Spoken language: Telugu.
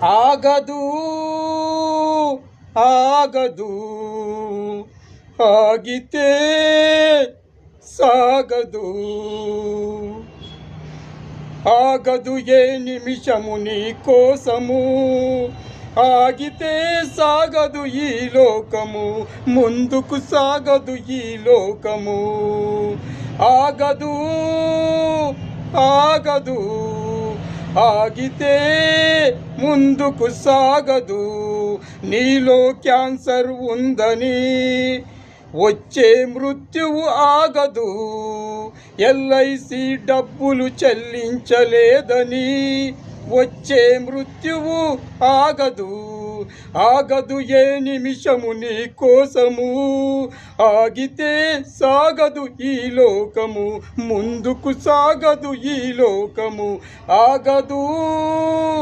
ఆగదు ఆగదు ఆగితే సాగదు ఆగదు ఏ నిమిషము నీ కోసము ఆగితే సాగదు ఈ లోకము ముందుకు సాగదు ఈ లోకము ఆగదు ఆగదు ఆగితే ముందుకు సాగదు నీలో క్యాన్సర్ ఉందని వచ్చే మృత్యువు ఆగదు ఎల్ఐసి డబ్బులు చెల్లించలేదని వచ్చే మృత్యువు ఆగదు ఆగదు ఏ నిమిషము నీ కోసము ఆగితే సాగదు ఈ లోకము ముందుకు సాగదు ఈ లోకము ఆగదు